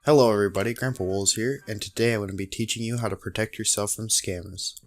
Hello everybody, Grandpa Wolz here, and today I'm going to be teaching you how to protect yourself from scammers.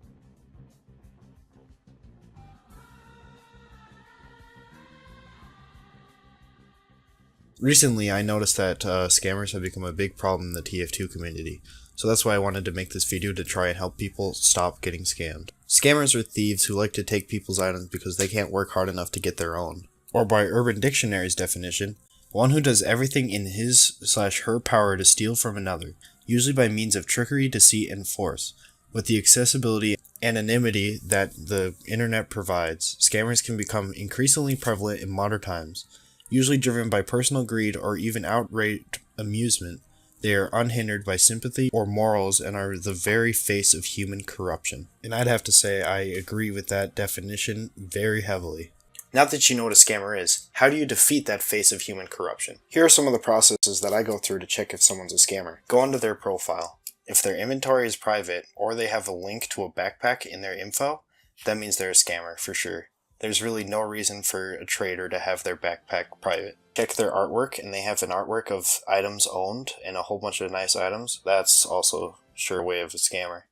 Recently I noticed that scammers have become a big problem in the TF2 community, so that's why I wanted to make this video to try and help people stop getting scammed. Scammers are thieves who like to take people's items because they can't work hard enough to get their own. Or by Urban Dictionary's definition, one who does everything in his/her power to steal from another, usually by means of trickery, deceit, and force. With the accessibility and anonymity that the internet provides, scammers can become increasingly prevalent in modern times. Usually driven by personal greed or even outright amusement, they are unhindered by sympathy or morals and are the very face of human corruption. And I'd have to say I agree with that definition very heavily. Now that you know what a scammer is, how do you defeat that face of human corruption? Here are some of the processes that I go through to check if someone's a scammer. Go onto their profile. If their inventory is private, or they have a link to a backpack in their info, that means they're a scammer for sure. There's really no reason for a trader to have their backpack private. Check their artwork, and they have an artwork of items owned and a whole bunch of nice items. That's also a sure way of a scammer.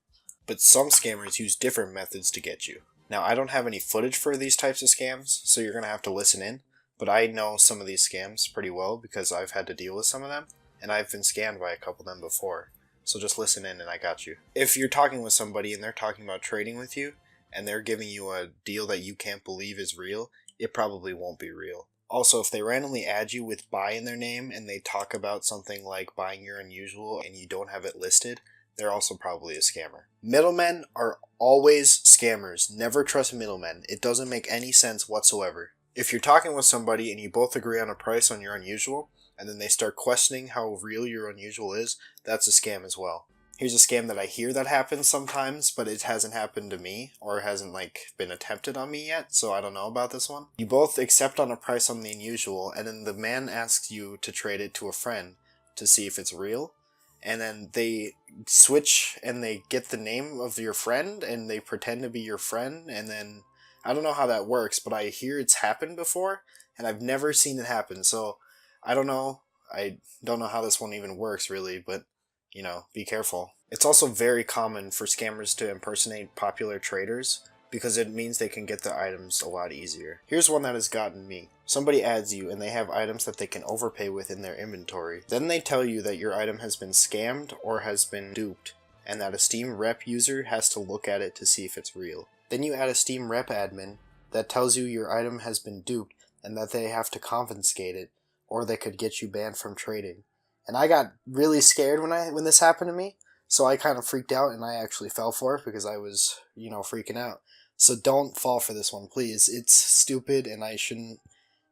But some scammers use different methods to get you. Now, I don't have any footage for these types of scams, so you're going to have to listen in, but I know some of these scams pretty well because I've had to deal with some of them, and I've been scammed by a couple of them before, so just listen in and I got you. If you're talking with somebody and they're talking about trading with you, and they're giving you a deal that you can't believe is real, it probably won't be real. Also, if they randomly add you with buy in their name and they talk about something like buying your unusual and you don't have it listed, they're also probably a scammer. Middlemen are always scammers. Never trust middlemen. It doesn't make any sense whatsoever. If you're talking with somebody and you both agree on a price on your unusual, and then they start questioning how real your unusual is, that's a scam as well. Here's a scam that I hear that happens sometimes, but it hasn't happened to me, or hasn't been attempted on me yet, so I don't know about this one. You both accept on a price on the unusual, and then the man asks you to trade it to a friend to see if it's real. And then they switch and they get the name of your friend and they pretend to be your friend, and then I don't know how that works, but I hear it's happened before and I've never seen it happen, so I don't know how this one even works really, but you know, be careful. It's also very common for scammers to impersonate popular traders because it means they can get the items a lot easier. Here's one that has gotten me. Somebody adds you and they have items that they can overpay with in their inventory. Then they tell you that your item has been scammed or has been duped, and that a Steam rep user has to look at it to see if it's real. Then you add a Steam rep admin that tells you your item has been duped and that they have to confiscate it, or they could get you banned from trading. And I got really scared when this happened to me, so I kind of freaked out and I actually fell for it because I was, freaking out. So don't fall for this one, please. It's stupid and I shouldn't.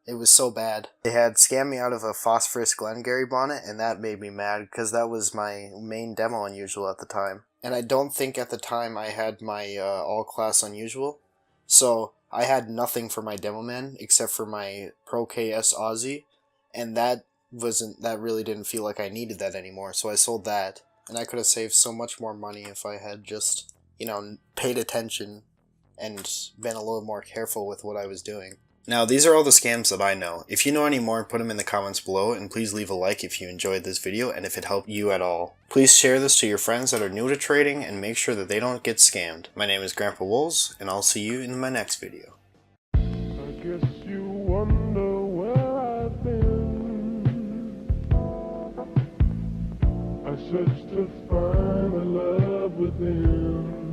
It was so bad. They had scammed me out of a phosphorus Glengarry bonnet, and that made me mad because that was my main demo unusual at the time. And I don't think at the time I had my all-class unusual, so I had nothing for my demo man except for my Pro KS Aussie, and that really didn't feel like I needed that anymore, so I sold that. And I could have saved so much more money if I had just, paid attention and been a little more careful with what I was doing. Now, these are all the scams that I know. If you know any more, put them in the comments below, and please leave a like if you enjoyed this video and if it helped you at all. Please share this to your friends that are new to trading and make sure that they don't get scammed. My name is Grandpa Wolz, and I'll see you in my next video. I guess you wonder where I've been. I searched to find the love within.